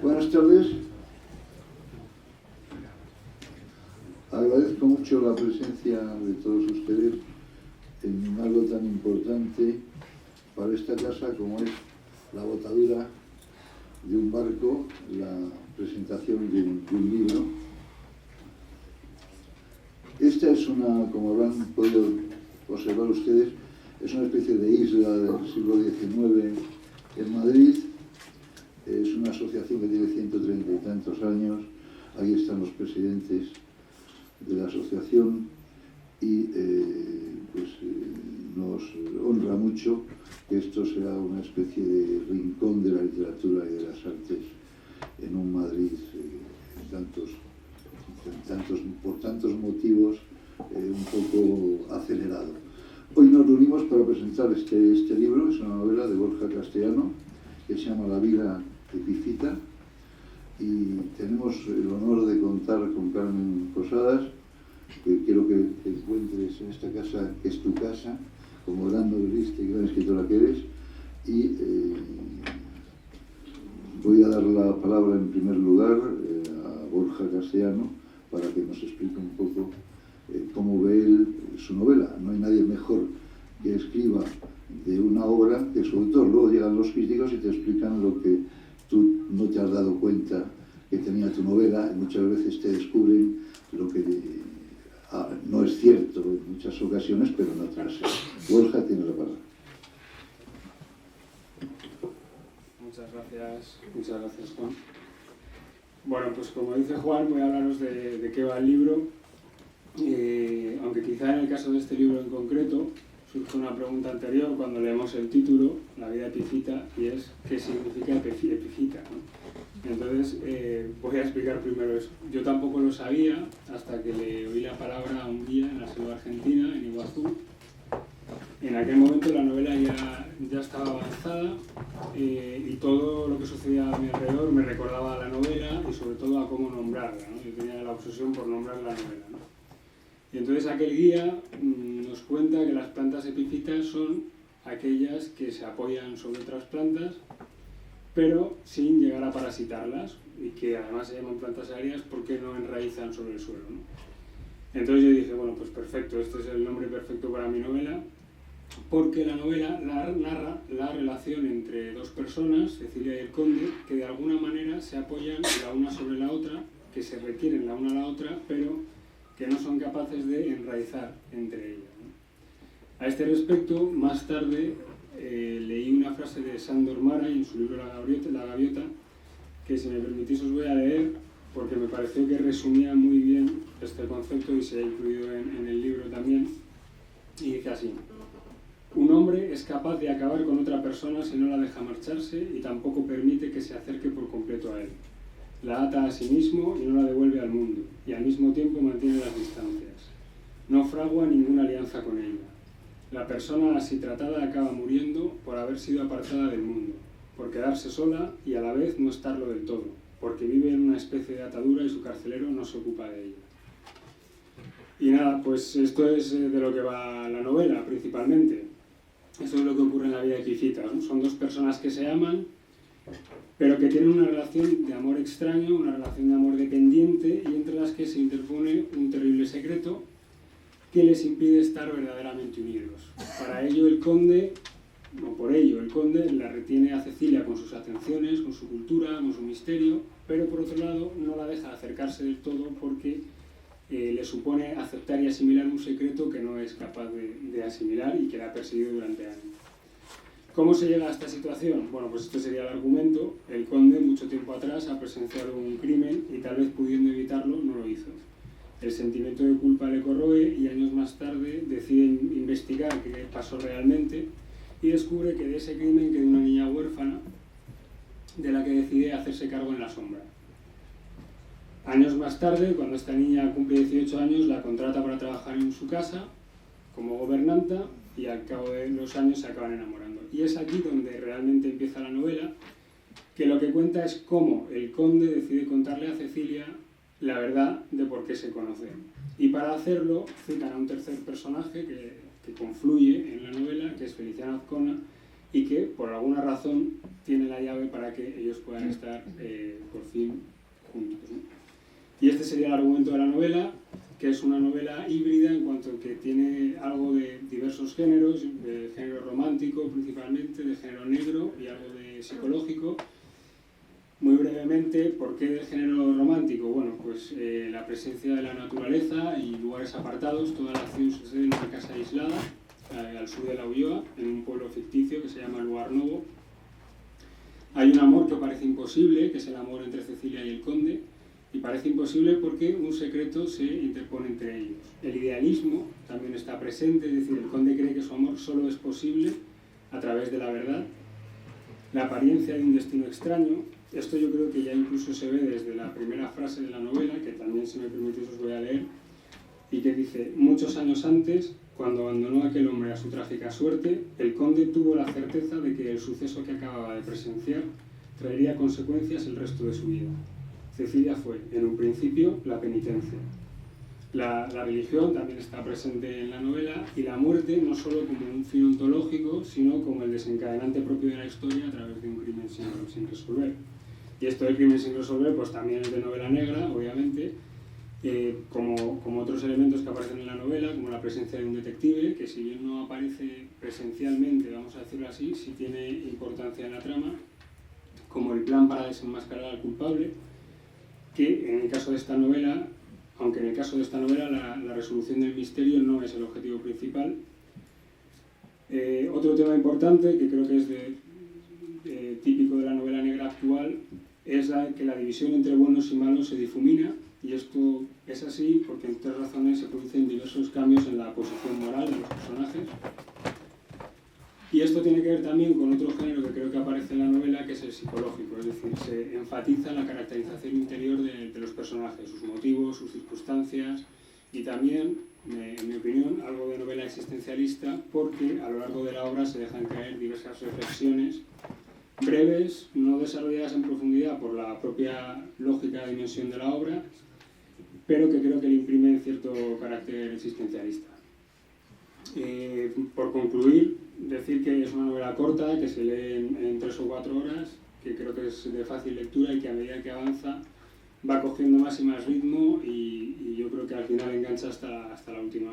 Buenas tardes. Agradezco mucho la presencia de todos ustedes en algo tan importante para esta casa como es la botadura de un barco, la presentación de un libro. Esta es una, como habrán podido observar ustedes, es una especie de isla del siglo XIX en Madrid. Es una asociación que tiene 130 y tantos años. Ahí están los presidentes de la asociación y nos honra mucho que esto sea una especie de rincón de la literatura y de las artes en un Madrid por tantos motivos un poco acelerado. Hoy nos reunimos para presentar este libro. Es una novela de Borja Castellano que se llama La vida epífita, y tenemos el honor de contar con Carmen Posadas, que quiero que te encuentres en esta casa, que es tu casa, como gran novelista y gran escritora que eres, y voy a dar la palabra en primer lugar a Borja Castellano para que nos explique un poco cómo ve él su novela. No hay nadie mejor que escriba de una obra que su autor. Luego llegan los críticos y te explican lo que tú no te has dado cuenta que tenía tu novela, y muchas veces te descubren lo que no es cierto en muchas ocasiones, pero en otras sí. Borja, tienes la palabra. Muchas gracias, Juan. Bueno, pues como dice Juan, voy a hablaros de qué va el libro, aunque quizá en el caso de este libro en concreto surge una pregunta anterior cuando leemos el título, La vida epífita, y es ¿qué significa epífita, ¿no? Entonces voy a explicar primero eso. Yo tampoco lo sabía hasta que le oí la palabra un día en la selva argentina, en Iguazú. En aquel momento la novela ya estaba avanzada y todo lo que sucedía a mi alrededor me recordaba a la novela y sobre todo a cómo nombrarla, ¿no? Yo tenía la obsesión por nombrar la novela, ¿no? Y entonces aquel guía nos cuenta que las plantas epífitas son aquellas que se apoyan sobre otras plantas, pero sin llegar a parasitarlas, y que además se llaman plantas aéreas porque no enraizan sobre el suelo, ¿no? Entonces yo dije, bueno, pues perfecto, este es el nombre perfecto para mi novela, porque la novela narra la relación entre dos personas, Cecilia y el conde, que de alguna manera se apoyan la una sobre la otra, que se requieren la una a la otra, pero que no son capaces de enraizar entre ellas, ¿no? A este respecto, más tarde leí una frase de Sándor Márai en su libro La Gaviota, que si me permitís os voy a leer, porque me pareció que resumía muy bien este concepto y se ha incluido en el libro también, y dice así: un hombre es capaz de acabar con otra persona si no la deja marcharse y tampoco permite que se acerque por completo a él. La ata a sí mismo y no la devuelve al mundo, y al mismo tiempo mantiene las distancias. No fragua ninguna alianza con ella. La persona así tratada acaba muriendo por haber sido apartada del mundo, por quedarse sola y a la vez no estarlo del todo, porque vive en una especie de atadura y su carcelero no se ocupa de ella. Y nada, pues esto es de lo que va la novela principalmente. Eso es lo que ocurre en la vida epífita, ¿no? Son dos personas que se aman, pero que tienen una relación de amor extraño, una relación de amor dependiente, y entre las que se interpone un terrible secreto que les impide estar verdaderamente unidos. Para ello el conde, o por ello el conde, la retiene a Cecilia con sus atenciones, con su cultura, con su misterio, pero por otro lado no la deja acercarse del todo porque le supone aceptar y asimilar un secreto que no es capaz de asimilar y que la ha perseguido durante años. ¿Cómo se llega a esta situación? Bueno, pues este sería el argumento. El conde, mucho tiempo atrás, ha presenciado un crimen y tal vez pudiendo evitarlo, no lo hizo. El sentimiento de culpa le corroe y años más tarde decide investigar qué pasó realmente y descubre que de ese crimen queda una niña huérfana de la que decide hacerse cargo en la sombra. Años más tarde, cuando esta niña cumple 18 años, la contrata para trabajar en su casa como gobernanta y al cabo de los años se acaban enamorando. Y es aquí donde realmente empieza la novela, que lo que cuenta es cómo el conde decide contarle a Cecilia la verdad de por qué se conocen. Y para hacerlo citan a un tercer personaje que confluye en la novela, que es Feliciano Azcona, y que por alguna razón tiene la llave para que ellos puedan estar por fin juntos, ¿no? Y este sería el argumento de la novela, que es una novela híbrida en cuanto que tiene algo de diversos géneros, de género romántico principalmente, de género negro y algo de psicológico. Muy brevemente, ¿por qué del género romántico? Bueno, pues la presencia de la naturaleza y lugares apartados. Toda la acción sucede en una casa aislada, al sur de La Ulloa, en un pueblo ficticio que se llama Lugar Novo. Hay un amor que parece imposible, que es el amor entre Cecilia y el conde, y parece imposible porque un secreto se interpone entre ellos. El idealismo también está presente, es decir, el conde cree que su amor solo es posible a través de la verdad. La apariencia de un destino extraño. Esto yo creo que ya incluso se ve desde la primera frase de la novela, que también, si me permitís, os voy a leer, y que dice: muchos años antes, cuando abandonó aquel hombre a su trágica suerte, el conde tuvo la certeza de que el suceso que acababa de presenciar traería consecuencias el resto de su vida. Cecilia fue, en un principio, la penitencia. La religión también está presente en la novela, y la muerte no solo como un fin ontológico, sino como el desencadenante propio de la historia a través de un crimen sin resolver. Y esto del crimen sin resolver pues también es de novela negra, obviamente, como otros elementos que aparecen en la novela, como la presencia de un detective, que si bien no aparece presencialmente, vamos a decirlo así, sí tiene importancia en la trama, como el plan para desenmascarar al culpable, que en el caso de esta novela, aunque en el caso de esta novela la resolución del misterio no es el objetivo principal. Otro tema importante, que creo que es típico de la novela negra actual, es que la división entre buenos y malos se difumina, y esto es así porque en tres razones se producen diversos cambios en la posición moral de los personajes. Y esto tiene que ver también con otro género que creo que aparece en la novela, que es el psicológico, es decir, se enfatiza la caracterización interior de los personajes, sus motivos, sus circunstancias, y también, en mi opinión, algo de novela existencialista, porque a lo largo de la obra se dejan caer diversas reflexiones breves, no desarrolladas en profundidad por la propia lógica de dimensión de la obra, pero que creo que le imprimen cierto carácter existencialista. Por concluir, decir que es una novela corta, que se lee en 3 o 4 horas, que creo que es de fácil lectura y que a medida que avanza va cogiendo más y más ritmo, y yo creo que al final engancha hasta la última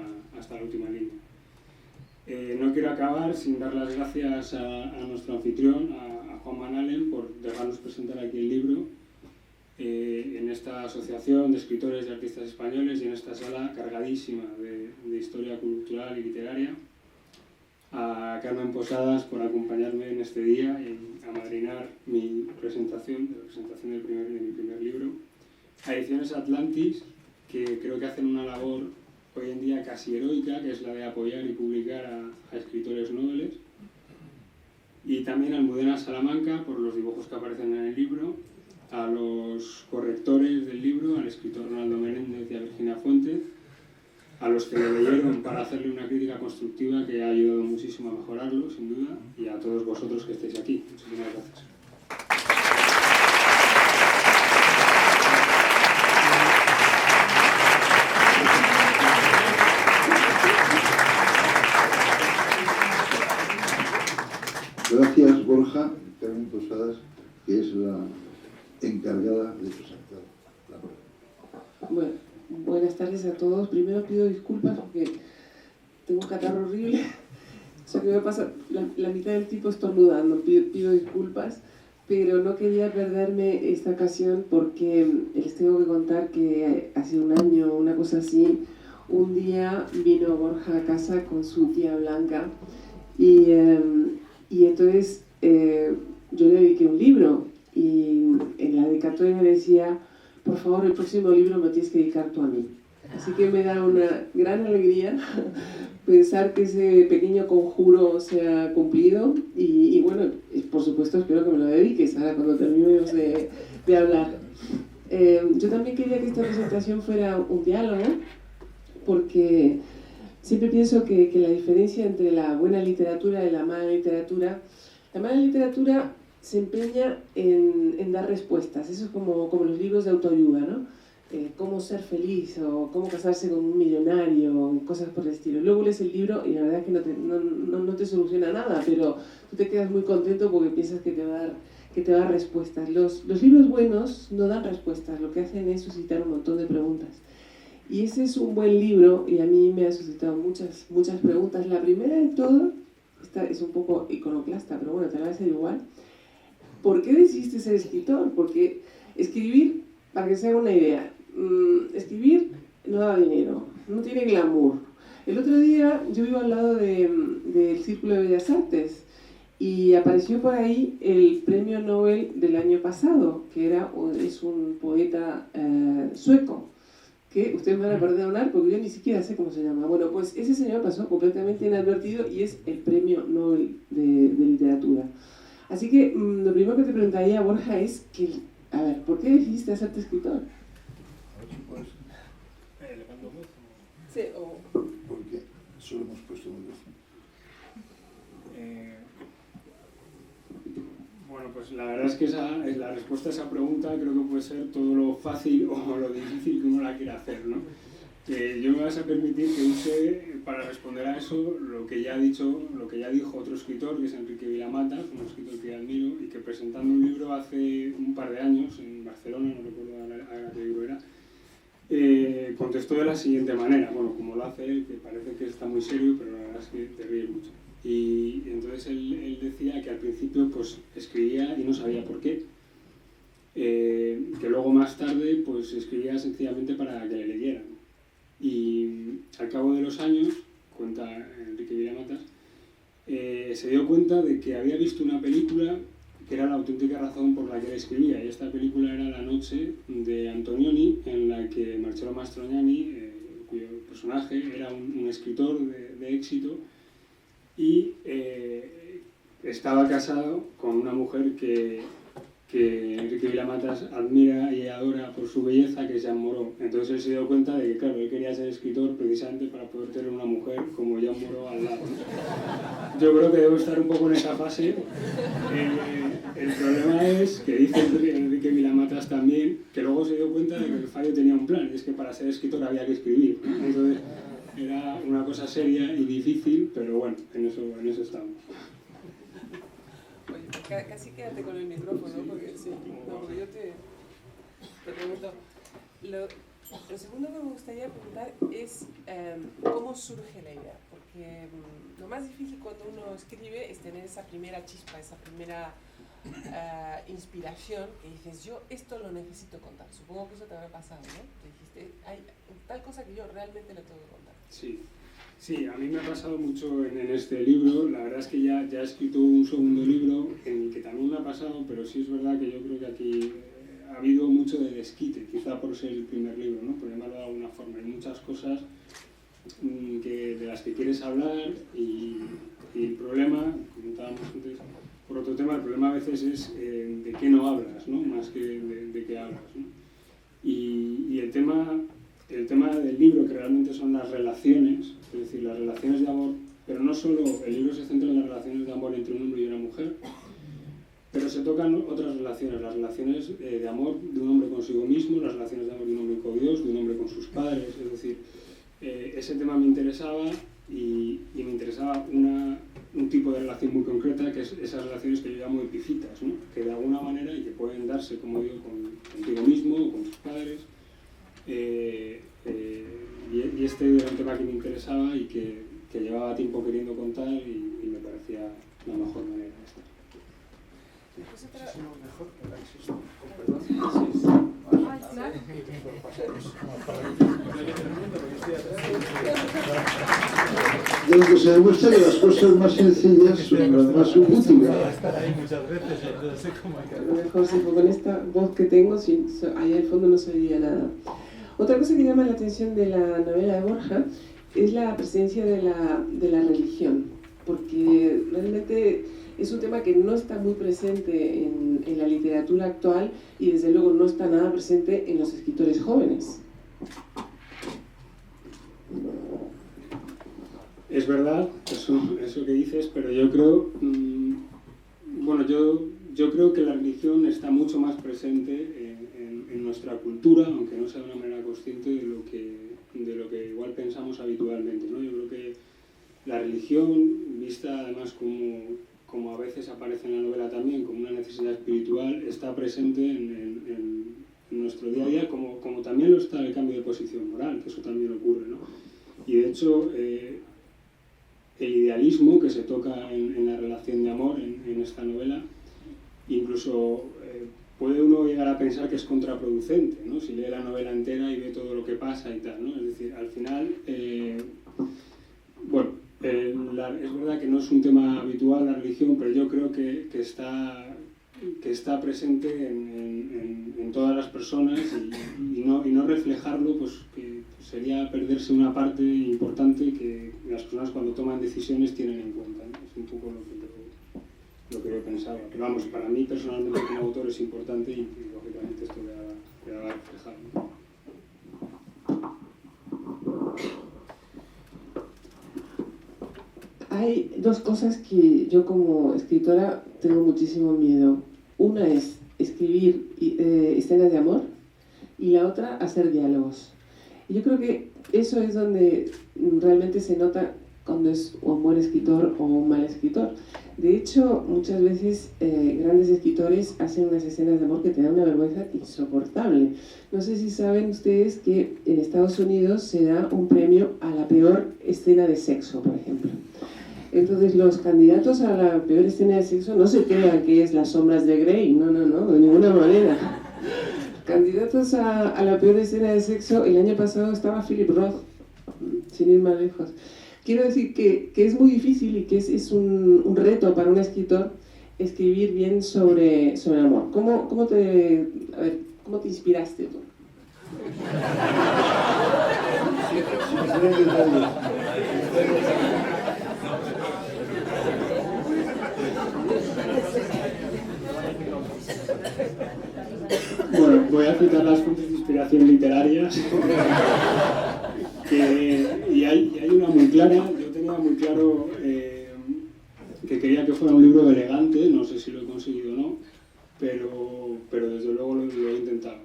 línea. No quiero acabar sin dar las gracias a nuestro anfitrión, a Juan Van Allen, por dejarnos presentar aquí el libro en esta asociación de escritores y artistas españoles y en esta sala cargadísima de historia cultural y literaria. A Carmen Posadas por acompañarme en este día y amadrinar mi presentación, la presentación de mi primer libro. A Ediciones Atlantis, que creo que hacen una labor hoy en día casi heroica, que es la de apoyar y publicar a escritores noveles. Y también a Almudena Salamanca por los dibujos que aparecen en el libro, a los correctores del libro, al escritor Ronaldo Menéndez y a Virginia Fuentes, a los que le leyeron para hacerle una crítica constructiva que ha ayudado muchísimo a mejorarlo, sin duda, y a todos vosotros que estáis aquí. Muchísimas gracias. Gracias, Borja. Carmen Posadas, que es la encargada de presentar la prueba. Bueno, buenas tardes a todos. Primero pido disculpas porque tengo un catarro horrible. O sea que me pasa la mitad del tiempo estornudando. Pido disculpas, pero no quería perderme esta ocasión porque les tengo que contar que hace un año, una cosa así, un día vino Borja a casa con su tía Blanca y entonces yo le dediqué un libro y en la dedicatoria decía: por favor, el próximo libro me tienes que dedicar tú a mí. Así que me da una gran alegría pensar que ese pequeño conjuro se ha cumplido y bueno, por supuesto espero que me lo dediques ahora cuando terminemos de hablar. Yo también quería que esta presentación fuera un diálogo, porque siempre pienso que la diferencia entre la buena literatura y la mala literatura se empeña en dar respuestas. Eso es como los libros de autoayuda, ¿no? Cómo ser feliz o cómo casarse con un millonario, cosas por el estilo. Luego lees el libro y la verdad es que no te soluciona nada, pero tú te quedas muy contento porque piensas que te va a dar respuestas. Los libros buenos no dan respuestas, lo que hacen es suscitar un montón de preguntas. Y ese es un buen libro y a mí me ha suscitado muchas preguntas. La primera de todo, esta es un poco iconoclasta, pero bueno, te la voy a hacer igual. ¿Por qué decidiste ser escritor? Porque escribir, para que se haga una idea, escribir no da dinero, no tiene glamour. El otro día yo vivo al lado del Círculo de Bellas Artes y apareció por ahí el premio Nobel del año pasado, que es un poeta sueco, que ustedes me van a perdonar porque yo ni siquiera sé cómo se llama. Bueno, pues ese señor pasó completamente inadvertido y es el premio Nobel de literatura. Así que lo primero que te preguntaría, Borja, es que, a ver, ¿por qué decidiste hacerte escritor? Sí, Porque solo hemos puesto un micrófono. Bueno, pues la verdad es que la respuesta a esa pregunta creo que puede ser todo lo fácil o lo difícil que uno la quiera hacer, ¿no? Yo me vas a permitir que use para responder a eso lo que ya dijo otro escritor, que es Enrique Vila-Matas, un escritor que admiro y que presentando un libro hace un par de años en Barcelona, no recuerdo ahora qué libro era, contestó de la siguiente manera, bueno, como lo hace él, que parece que está muy serio, pero la verdad es que te ríes mucho. Y entonces él decía que al principio pues escribía y no sabía por qué, que luego más tarde pues escribía sencillamente para que le leyeran. Y al cabo de los años, cuenta Enrique Vila-Matas, se dio cuenta de que había visto una película que era la auténtica razón por la que él escribía, y esta película era La noche de Antonioni, en la que Marcello Mastroianni, cuyo personaje era un escritor de éxito, y estaba casado con una mujer que Enrique Vila-Matas admira y adora por su belleza, que es Jeanne Moreau. Entonces él se dio cuenta de que, claro, él quería ser escritor precisamente para poder tener una mujer como Jeanne Moreau al lado, ¿no? Yo creo que debo estar un poco en esa fase. El problema es que dice Enrique Vila-Matas también que luego se dio cuenta de que el fallo tenía un plan, y es que para ser escritor había que escribir, ¿no? Entonces era una cosa seria y difícil, pero bueno, en eso estamos. Oye, casi quédate con el micrófono, porque sí, no, porque yo te pregunto. Lo segundo que me gustaría preguntar es cómo surge la idea, porque lo más difícil cuando uno escribe es tener esa primera chispa, esa primera inspiración, que dices, yo esto lo necesito contar. Supongo que eso te habrá pasado, ¿no? Te dijiste, hay tal cosa que yo realmente le tengo que contar. Sí, a mí me ha pasado mucho en este libro. La verdad es que ya he escrito un segundo libro en el que también me ha pasado, pero sí es verdad que yo creo que aquí ha habido mucho de desquite, quizá por ser el primer libro, ¿no? Por llamarlo de alguna forma. Hay muchas cosas de las que quieres hablar y el problema, comentábamos antes, por otro tema, el problema a veces es de qué no hablas, ¿no? Más que de qué hablas, ¿no? Y el tema del libro, que realmente son las relaciones, es decir, las relaciones de amor, pero no solo, el libro se centra en las relaciones de amor entre un hombre y una mujer, pero se tocan otras relaciones, las relaciones de amor de un hombre consigo mismo, las relaciones de amor de un hombre con Dios, de un hombre con sus padres, es decir, ese tema me interesaba y me interesaba un tipo de relación muy concreta, que es esas relaciones que yo llamo epífitas, ¿no? Que de alguna manera, y que pueden darse, como digo, contigo mismo, con tus padres, y este era un tema que me interesaba y que llevaba tiempo queriendo contar y me parecía la mejor manera de estar. Muchísimo mejor que la existo. Perdón. De lo que se demuestra que las cosas más sencillas son las más útiles. Estar ahí muchas veces, entonces sé cómo hay que A lo mejor si con esta voz que tengo, ahí al fondo no se oiría nada. Otra cosa que llama la atención de la novela de Borja es la presencia de la religión, porque realmente es un tema que no está muy presente en la literatura actual y desde luego no está nada presente en los escritores jóvenes. Es verdad, eso que dices, pero yo creo, bueno, yo creo que la religión está mucho más presente en nuestra cultura, aunque no sea de una manera consciente de lo que igual pensamos habitualmente, ¿no? Yo creo que la religión, vista además como a veces aparece en la novela también, como una necesidad espiritual, está presente en nuestro día a día, como también lo está el cambio de posición moral, que eso también ocurre, ¿no? Y de hecho, el idealismo que se toca en la relación de amor en esta novela, incluso puede uno llegar a pensar que es contraproducente, ¿no? Si lee la novela entera y ve todo lo que pasa y tal, ¿no? Es decir, al final, bueno, es verdad que no es un tema habitual la religión, pero yo creo que está presente en todas las personas y no reflejarlo, pues que sería perderse una parte importante que las personas cuando toman decisiones tienen en cuenta, ¿no? Es un poco lo que yo pensaba. Pero vamos, para mí personalmente como autor es importante y lógicamente esto queda reflejado, ¿no? Hay dos cosas que yo como escritora tengo muchísimo miedo. Una es escribir escenas de amor y la otra hacer diálogos. Y yo creo que eso es donde realmente se nota cuando es un buen escritor o un mal escritor. De hecho, muchas veces grandes escritores hacen unas escenas de amor que te dan una vergüenza insoportable. No sé si saben ustedes que en Estados Unidos se da un premio a la peor escena de sexo, por ejemplo. Entonces los candidatos a la peor escena de sexo no se crean que es Las sombras de Grey, no, de ninguna manera. Candidatos a la peor escena de sexo, el año pasado estaba Philip Roth, sin ir más lejos. Quiero decir que es muy difícil y que es un reto para un escritor escribir bien sobre amor. ¿Cómo te inspiraste tú? Bueno, voy a citar las fuentes de inspiración literarias. Y hay una muy clara. Yo tenía muy claro que quería que fuera un libro elegante, no sé si lo he conseguido o no, pero desde luego lo he intentado.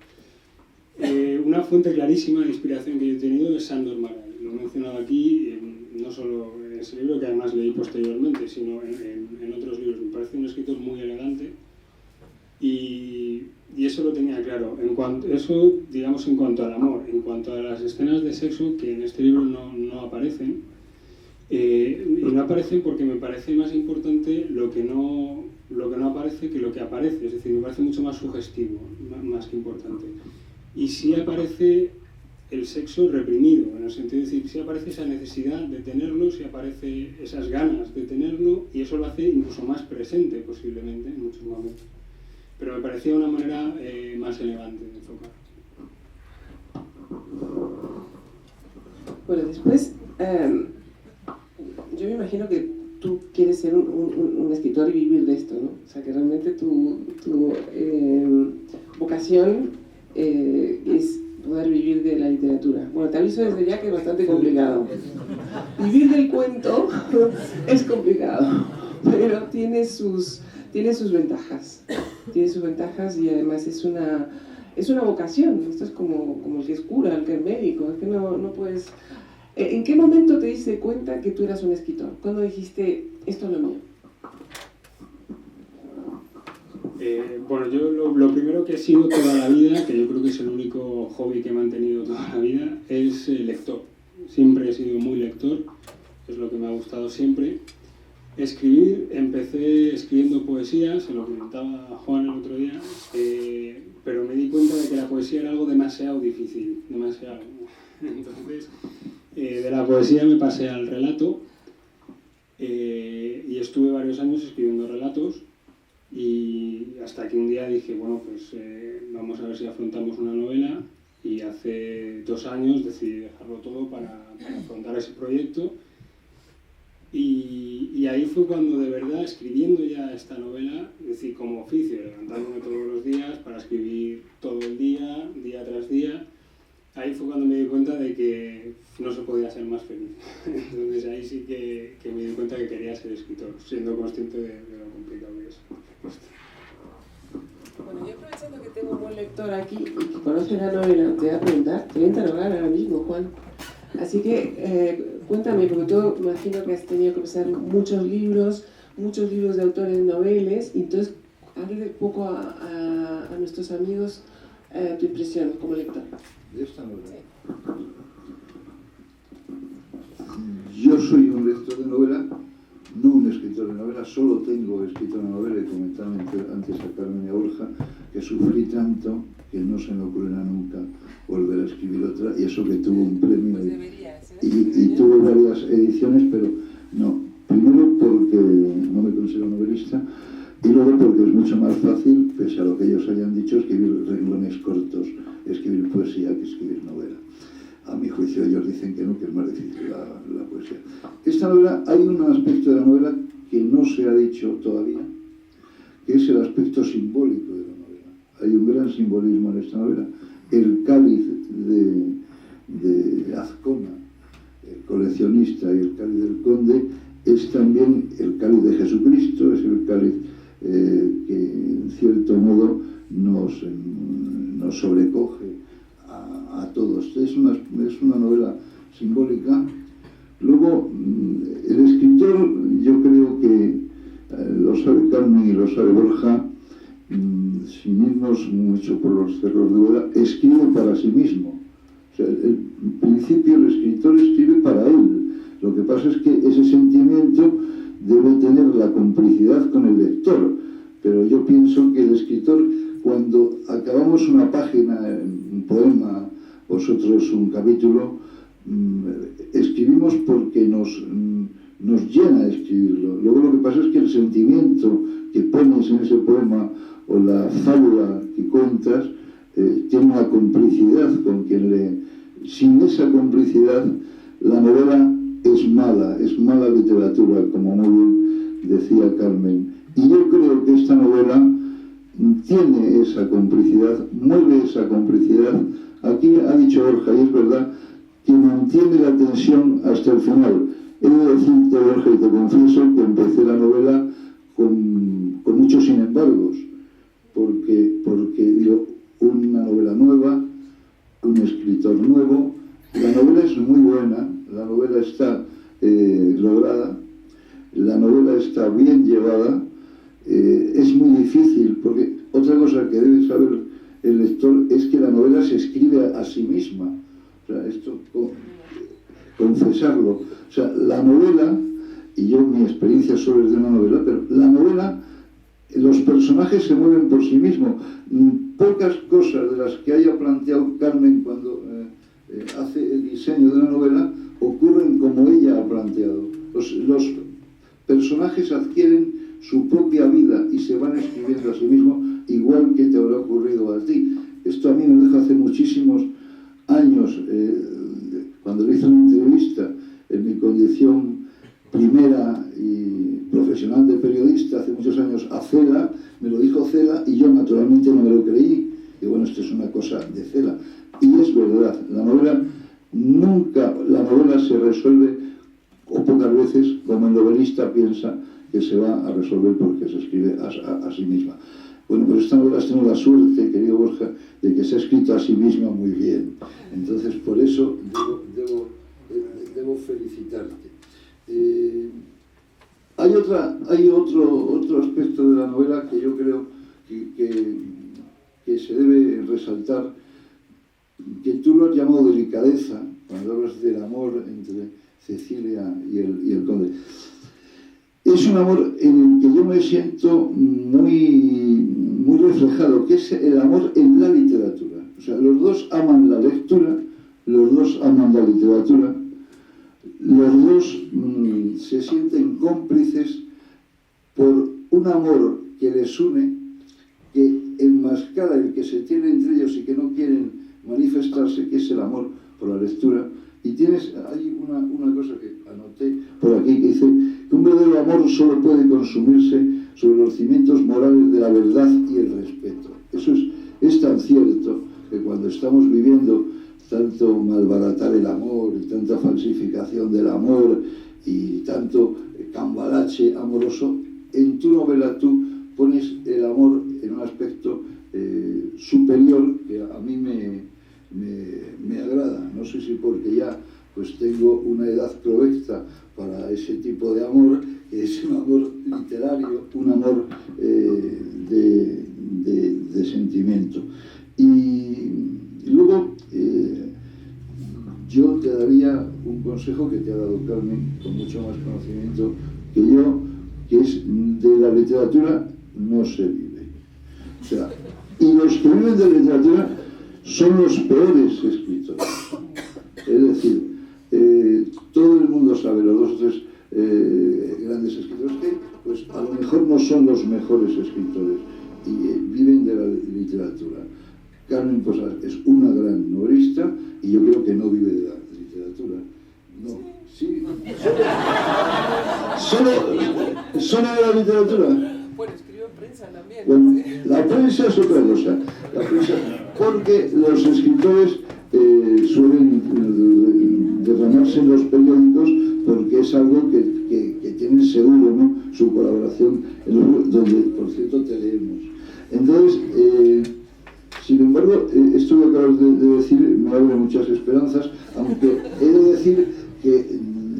Una fuente clarísima de inspiración que yo he tenido es Sándor Márai. Lo he mencionado aquí, no solo en ese libro, que además leí posteriormente, sino en otros libros. Me parece un escritor muy elegante y eso lo tenía claro. Eso, digamos, en cuanto al amor. En cuanto a las escenas de sexo, que en este libro no aparecen, y no aparecen porque me parece más importante lo que no aparece que lo que aparece. Es decir, me parece mucho más sugestivo, más que importante. Y sí aparece el sexo reprimido, en el sentido de decir, sí aparece esa necesidad de tenerlo, sí aparece esas ganas de tenerlo, y eso lo hace incluso más presente posiblemente en muchos momentos. Pero me parecía una manera más elegante de enfocar. Bueno, después, yo me imagino que tú quieres ser un escritor y vivir de esto, ¿no? O sea, que realmente tu vocación es poder vivir de la literatura. Bueno, te aviso desde ya que es bastante complicado. Vivir del cuento es complicado, pero tiene sus ventajas. Tiene sus ventajas y además es una vocación. Esto es como el que es cura, el que es médico. Es que no puedes... ¿En qué momento te diste cuenta que tú eras un escritor? ¿Cuándo dijiste, esto es lo mío? Bueno, yo lo primero que he sido toda la vida, que yo creo que es el único hobby que he mantenido toda la vida, es lector. Siempre he sido muy lector, es lo que me ha gustado siempre. Escribir, empecé escribiendo poesía, se lo comentaba a Juan el otro día, pero me di cuenta de que la poesía era algo demasiado difícil, demasiado. Entonces, de la poesía me pasé al relato y estuve varios años escribiendo relatos. Y hasta que un día dije, bueno, pues vamos a ver si afrontamos una novela Y hace 2 años decidí dejarlo todo para afrontar ese proyecto. Y ahí fue cuando de verdad, escribiendo ya esta novela, es decir, como oficio, levantándome todos los días para escribir todo el día, día tras día, ahí fue cuando me di cuenta de que no se podía ser más feliz. Entonces ahí sí que me di cuenta que quería ser escritor, siendo consciente de lo complicado que es, por supuesto. Bueno, yo aprovechando que tengo un buen lector aquí y que conoce la novela, te voy a preguntar, te voy a interrogar ahora mismo, Juan. Así que cuéntame, porque tú imagino que has tenido que empezar muchos libros de autores noveles, y entonces háblale un poco a nuestros amigos tu impresión como lector. De esta novela. Sí. Yo soy un lector de novela, no un escritor de novela, solo tengo escrito una novela, y comentaba antes a Carmen y a Borja que sufrí tanto que no se me ocurrirá nunca volver a escribir otra, y eso que tuvo un premio Pues deberías, y tuvo varias ediciones, pero no. Primero porque no me considero novelista, y luego porque es mucho más fácil, pese a lo que ellos hayan dicho, escribir renglones cortos, escribir poesía que escribir novela. A mi juicio ellos dicen que no, que es más difícil la poesía. Esta novela, hay un aspecto de la novela que no se ha dicho todavía, que es el aspecto simbólico de la novela. Hay un gran simbolismo en esta novela. El cáliz de Azcona, el coleccionista, y el cáliz del conde, es también el cáliz de Jesucristo, es el cáliz que en cierto modo nos sobrecoge a todos. Es una novela simbólica. Luego, el escritor, yo creo que lo sabe Carmen y lo sabe Borja, sin irnos mucho por los cerros de Úbeda, escribe para sí mismo. O sea, en principio el escritor escribe para él. Lo que pasa es que ese sentimiento debe tener la complicidad con el lector. Pero yo pienso que el escritor, cuando acabamos una página, un poema, vosotros un capítulo, escribimos porque nos llena escribirlo. Luego lo que pasa es que el sentimiento que pones en ese poema o la fábula que cuentas tiene una complicidad con quien lee. Sin esa complicidad, la novela es mala literatura, como muy bien decía Carmen. Y yo creo que esta novela tiene esa complicidad, mueve esa complicidad. Aquí ha dicho Borja, y es verdad, que mantiene la tensión hasta el final. He de decirte, Borja, y te confieso que empecé la novela con muchos sin embargos, porque digo, una novela nueva, un escritor nuevo. La novela es muy buena, la novela está lograda, la novela está bien llevada. Es muy difícil, porque otra cosa que debe saber el lector es que la novela se escribe a sí misma. O sea, esto, confesarlo. O sea, la novela, y yo mi experiencia solo es de una novela, pero la novela, los personajes se mueven por sí mismos. Pocas cosas de las que haya planteado Carmen cuando hace el diseño de una novela ocurren como ella ha planteado. Los personajes adquieren su propia vida y se van escribiendo a sí mismos, igual que te habrá ocurrido a ti. Esto a mí me deja hace muchísimos años, cuando le hice una entrevista en mi condición primera y profesional de periodista hace muchos años a Cela, me lo dijo Cela y yo naturalmente no me lo creí. Y bueno, esto es una cosa de Cela. Y es verdad, la novela se resuelve, o pocas veces, como el novelista piensa que se va a resolver porque se escribe a sí misma. Bueno, pues esta novela has tenido la suerte, querido Borja, de que se ha escrito a sí misma muy bien. Entonces, por eso debo felicitarte. Hay otro aspecto de la novela que yo creo que se debe resaltar, que tú lo has llamado delicadeza, cuando hablas del amor entre Cecilia y el conde. Es un amor en el que yo me siento muy reflejado, que es el amor en la literatura. O sea, los dos aman la lectura, los dos aman la literatura, los dos se sienten cómplices por un amor que les une, que enmascara el que se tiene entre ellos y que no quieren manifestarse, que es el amor por la lectura. Y hay una cosa que anoté por aquí que dice que un verdadero amor solo puede consumirse sobre los cimientos morales de la verdad y el respeto. Eso es tan cierto que cuando estamos viviendo tanto malbaratar el amor y tanta falsificación del amor y tanto cambalache amoroso, en tu novela tú pones el amor en un aspecto superior que a mí me agrada. No sé si porque ya pues tengo una edad provecta para ese tipo de amor, que es un amor literario, un amor de sentimiento. Y luego yo te daría un consejo que te ha dado Carmen con mucho más conocimiento que yo, que es: de la literatura no se vive. O sea, y los que viven de la literatura son los peores escritores. Es decir, todo el mundo sabe, los 2 o 3 grandes escritores que pues a lo mejor no son los mejores escritores y viven de la literatura. Carmen Posada es una gran novelista y yo creo que no vive de la literatura. No, sí. ¿Solo de la literatura? Bueno, escribo en prensa también. Bueno, ¿Sí? la prensa es otra cosa. La prensa, porque los escritores suelen derramarse en los periódicos porque es algo que tienen seguro, ¿no? Su colaboración, donde, por cierto, te leemos. Entonces, sin embargo, esto que acabas de decir me abre muchas esperanzas, aunque he de decir que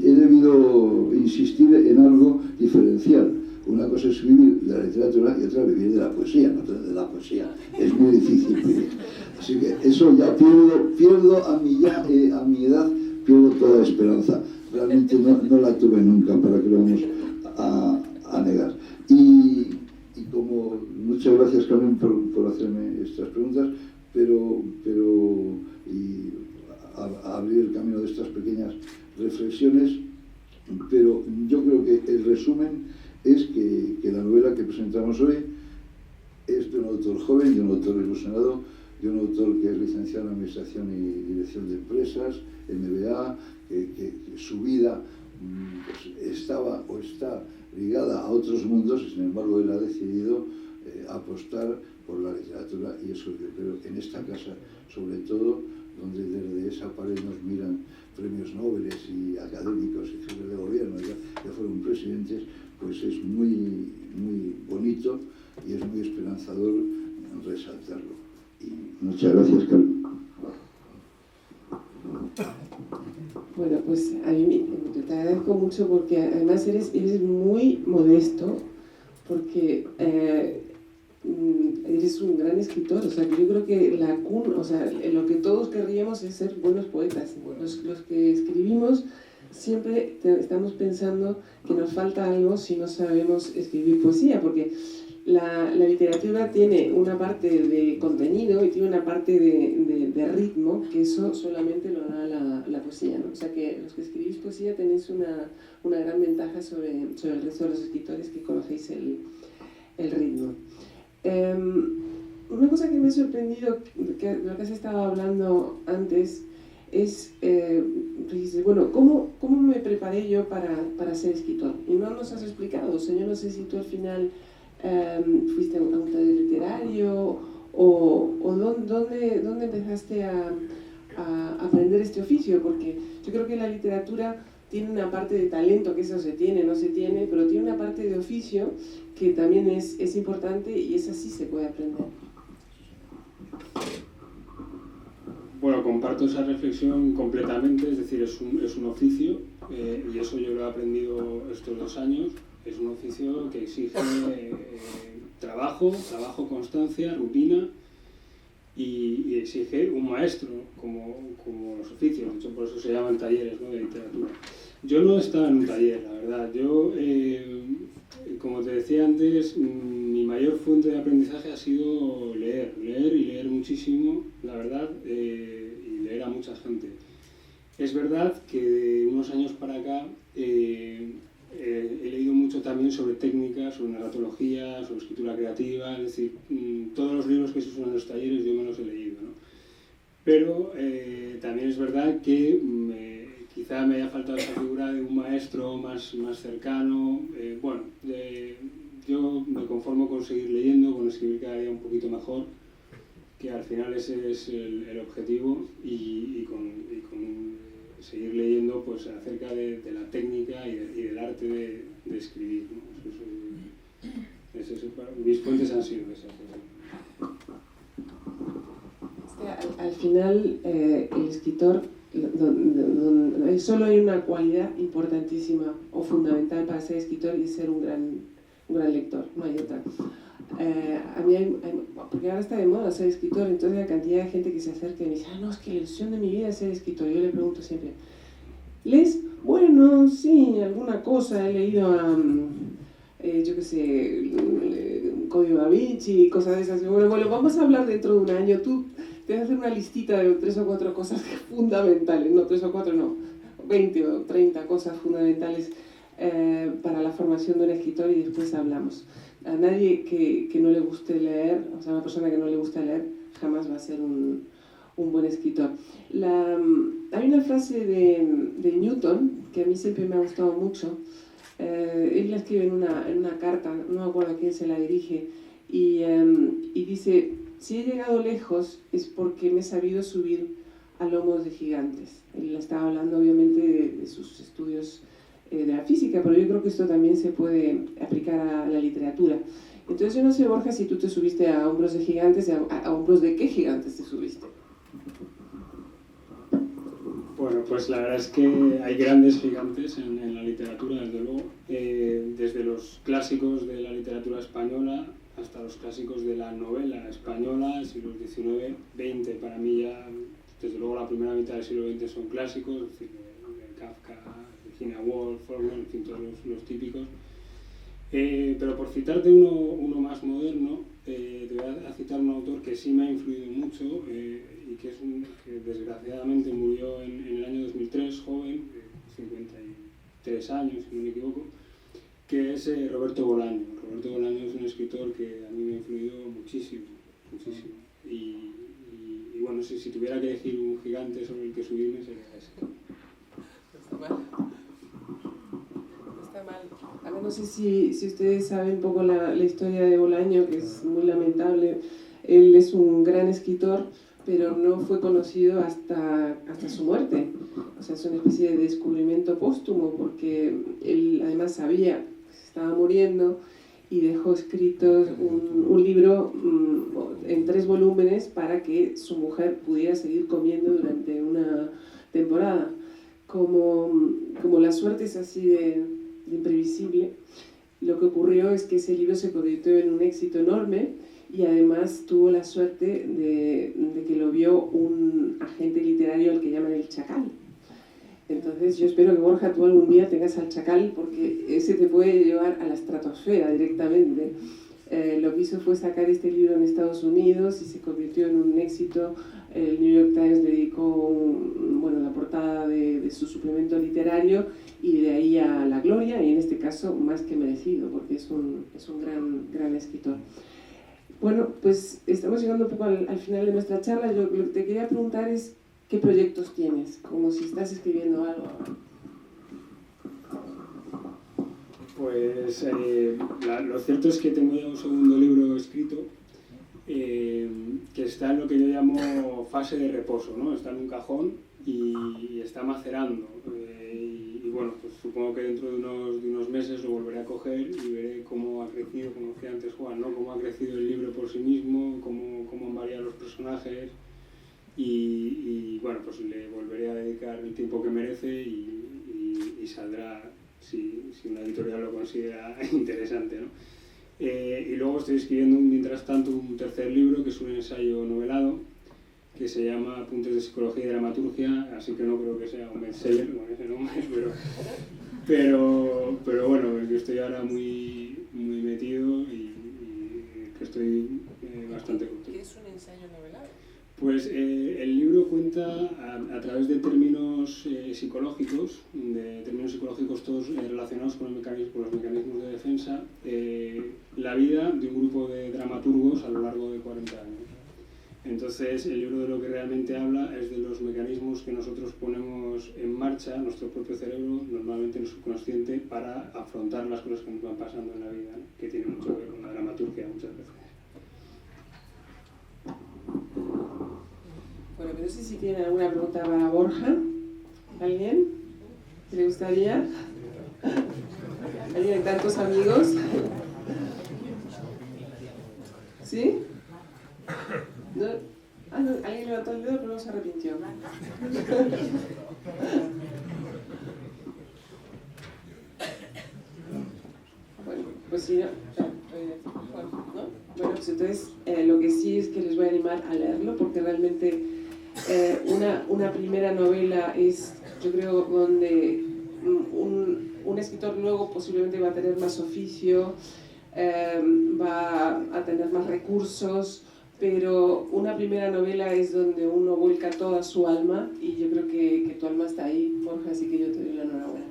he debido insistir en algo diferencial. Una cosa es vivir de la literatura y otra vivir de la poesía. No de la poesía es muy difícil vivir. Así que eso ya pierdo a mi edad, pierdo toda esperanza. Realmente no la tuve nunca, para que lo vamos a negar. Y como muchas gracias, Carmen, por hacerme estas preguntas, pero a abrir el camino de estas pequeñas reflexiones. Pero yo creo que el resumen es que la novela que presentamos hoy es de un autor joven, de un autor ilusionado, de un autor que es licenciado en Administración y Dirección de Empresas, MBA, que su vida pues, estaba o está ligada a otros mundos, y sin embargo él ha decidido apostar por la literatura, y eso yo creo en esta casa, sobre todo, donde desde esa pared nos miran premios Nobel y académicos y jefes de gobierno, ya fueron presidentes, pues es muy, muy bonito y es muy esperanzador resaltarlo. Y muchas gracias, Carmen. Bueno, pues a mí te agradezco mucho porque además eres muy modesto, porque eres un gran escritor. O sea, que yo creo que lo que todos querríamos es ser buenos poetas. Los que escribimos siempre estamos pensando que nos falta algo si no sabemos escribir poesía, porque la literatura tiene una parte de contenido y tiene una parte de ritmo, que eso solamente lo da la poesía, ¿no? O sea que los que escribís poesía tenéis una gran ventaja sobre el resto de los escritores, que conocéis el ritmo. Una cosa que me ha sorprendido, que lo que has estado hablando antes, es, bueno, ¿cómo me preparé yo para ser escritor? Y no nos has explicado. O sea, yo no sé si tú al final fuiste a un taller literario o dónde empezaste a aprender este oficio, porque yo creo que la literatura tiene una parte de talento, que eso se tiene, no se tiene, pero tiene una parte de oficio que también es importante, y esa sí se puede aprender. Bueno, comparto esa reflexión completamente, es decir, es un oficio, y eso yo lo he aprendido estos 2 años. Es un oficio que exige trabajo, constancia, rutina, y exige un maestro, como los oficios. De hecho, por eso se llaman talleres, ¿no?, de literatura. Yo no estaba en un taller, la verdad. Yo, como te decía antes, mi mayor fuente de aprendizaje ha sido leer y leer muchísimo, la verdad, y leer a mucha gente. Es verdad que de unos años para acá he leído mucho también sobre técnicas, sobre narratología, sobre escritura creativa, es decir, todos los libros que se usan en los talleres yo me los he leído, ¿no? Pero también es verdad que quizá me haya faltado esa figura de un maestro más cercano. Yo me conformo con seguir leyendo, con escribir cada día un poquito mejor, que al final ese es el objetivo, y con seguir leyendo pues acerca de la técnica y del arte de escribir, ¿no? Mis fuentes han sido esas. Al final, el escritor, solo hay una cualidad importantísima o fundamental para ser escritor, y es ser un gran lector, no hay otra. A mí porque ahora está de moda ser escritor, entonces la cantidad de gente que se acerca y me dice, no, es que la ilusión de mi vida es ser escritor. Yo le pregunto siempre, ¿lees? Bueno, sí, alguna cosa, he leído a, yo qué sé, Código Da Vinci y cosas de esas. Bueno, vamos a hablar dentro de un año, tú te vas a hacer una listita de 3 o 4 cosas fundamentales, no 3 o 4, no, 20 o 30 cosas fundamentales para la formación de un escritor, y después hablamos. A nadie que no le guste leer, o sea, una persona que no le gusta leer, jamás va a ser un buen escritor. Hay una frase de Newton que a mí siempre me ha gustado mucho. Él la escribe en una carta, no me acuerdo a quién se la dirige, y dice, si he llegado lejos es porque me he sabido subir a lomos de gigantes. Él estaba hablando obviamente de sus estudios de la física, pero yo creo que esto también se puede aplicar a la literatura. Entonces yo no sé, Borja, si tú te subiste a hombros de gigantes, a hombros de qué gigantes te subiste. Bueno, pues la verdad es que hay grandes gigantes en la literatura, desde luego, desde los clásicos de la literatura española hasta los clásicos de la novela española, siglos XIX, XX. Para mí ya, desde luego, la primera mitad del siglo XX son clásicos, es decir, de Kafka, Virginia Woolf, Faulkner, en fin, todos los típicos. Pero por citarte uno más moderno, te voy a citar un autor que sí me ha influido mucho, y que desgraciadamente murió en el año 2003, joven, 53 años, si no me equivoco, que es Roberto Bolaño. Roberto Bolaño es un escritor que a mí me ha influido muchísimo, muchísimo. Y bueno, si tuviera que elegir un gigante sobre el que subirme, sería ese. Está mal. A ver, no sé si ustedes saben un poco la historia de Bolaño, que es muy lamentable. Él es un gran escritor, pero no fue conocido hasta su muerte. O sea, es una especie de descubrimiento póstumo, porque él además sabía que se estaba muriendo y dejó escrito un libro en 3 volúmenes para que su mujer pudiera seguir comiendo durante una temporada. Como la suerte es así de imprevisible, lo que ocurrió es que ese libro se convirtió en un éxito enorme, y además tuvo la suerte de que lo vio un agente literario al que llaman el Chacal. Entonces yo espero que, Borja, tú algún día tengas al Chacal, porque ese te puede llevar a la estratosfera directamente. Lo que hizo fue sacar este libro en Estados Unidos y se convirtió en un éxito. El New York Times dedicó la portada de su suplemento literario, y de ahí a la gloria, y en este caso más que merecido, porque es un gran escritor. Bueno, pues estamos llegando un poco al final de nuestra charla. Yo lo que te quería preguntar es ¿qué proyectos tienes? Como si estás escribiendo algo ahora. Pues lo cierto es que tengo ya un segundo libro escrito, que está en lo que yo llamo fase de reposo, ¿no? Está en un cajón y está macerando. Y bueno, pues supongo que dentro de unos meses lo volveré a coger y veré cómo ha crecido, como decía antes Juan, ¿no? Cómo ha crecido el libro por sí mismo, cómo han variado los personajes, y bueno, pues le volveré a dedicar el tiempo que merece, y saldrá, si una editorial lo considera interesante, ¿no? Y luego estoy escribiendo mientras tanto un tercer libro, que es un ensayo novelado, que se llama Apuntes de Psicología y Dramaturgia, así que no creo que sea un bestseller con ese nombre, pero bueno, yo estoy ahora muy metido y que estoy bastante contento. ¿Qué es un ensayo novelado? Pues el libro cuenta a través de términos psicológicos, todos relacionados con los mecanismos de defensa, la vida de un grupo de dramaturgos a lo largo de 40 años. Entonces, el libro de lo que realmente habla es de los mecanismos que nosotros ponemos en marcha, nuestro propio cerebro, normalmente en el subconsciente, para afrontar las cosas que nos van pasando en la vida, ¿no? Que tiene mucho que ver con la dramaturgia muchas veces. Bueno, pero no sé si tienen alguna pregunta para Borja. ¿Alguien? ¿Le gustaría? ¿Alguien de tantos amigos? ¿Sí? ¿No? Ah, no, alguien levantó el dedo pero no se arrepintió. Bueno, pues sí, ¿no? Bueno, pues entonces lo que sí es que les voy a animar a leerlo, porque realmente una primera novela es, yo creo, donde un escritor luego posiblemente va a tener más oficio, va a tener más recursos, pero una primera novela es donde uno vuelca toda su alma, y yo creo que tu alma está ahí, Borja, así que yo te doy la enhorabuena.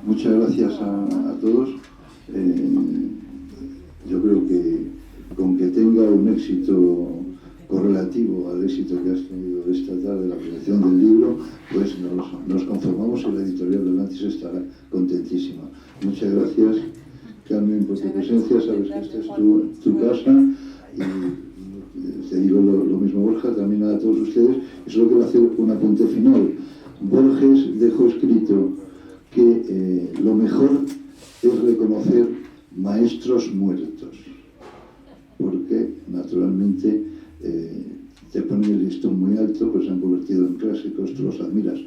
Muchas gracias a todos. Yo creo que con que tenga un éxito correlativo al éxito que has tenido esta tarde la presentación del libro, pues nos conformamos y la editorial de Atlantis estará contentísima. Muchas gracias, Carmen, por tu presencia. Sabes que esta es tu casa, y te digo lo mismo, Borja, también a todos ustedes. Y solo quiero hacer un apunte final. Borges dejó escrito que lo mejor es reconocer maestros muertos, porque naturalmente te ponen el listón muy alto, pues se han convertido en clásicos, tú los admiras.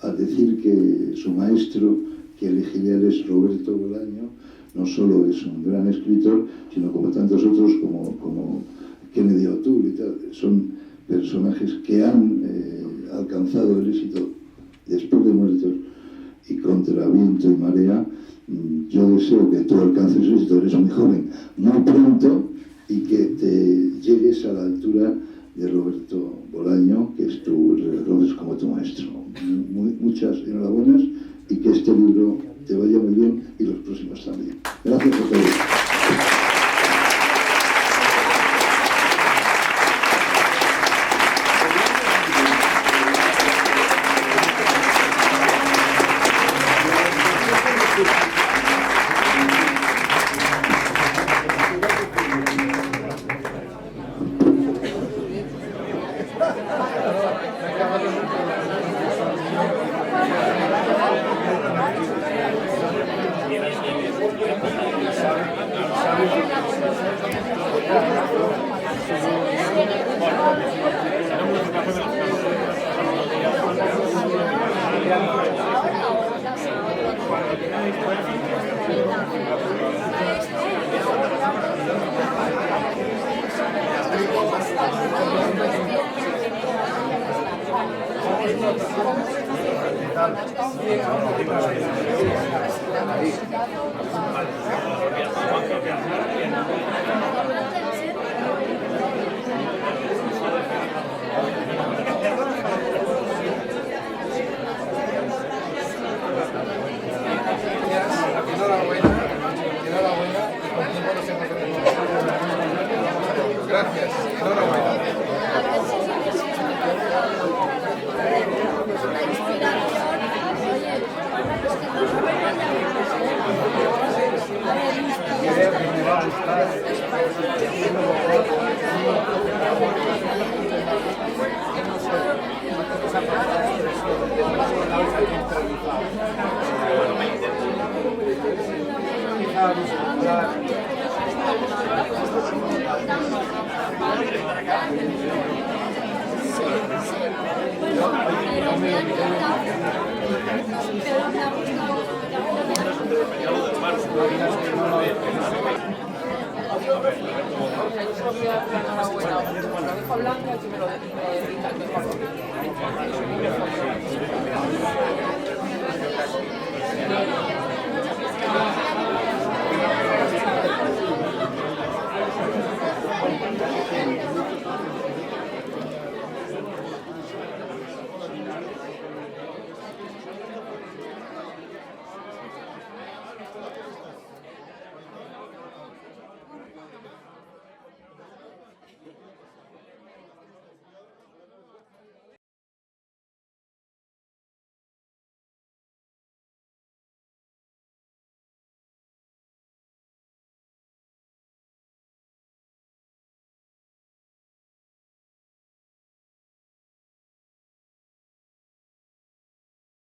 Al decir que su maestro, que elegiría él, es Roberto Bolaño, no solo es un gran escritor, sino como tantos otros, como Kennedy O'Toole y tal, son personajes que han alcanzado el éxito después de muertos y contra viento y marea. Yo deseo que tú alcances el éxito, eres muy joven, muy pronto, y que te llegues a la altura de Roberto Bolaño, que es reconoces como tu maestro. Muchas enhorabuenas, y que este libro te vaya muy bien, y los próximos también. Gracias por todo. Gracias, enhorabuena. Pero Yo solo voy a dar la enhorabuena. Lo dejo Blanca que me lo edita mejor.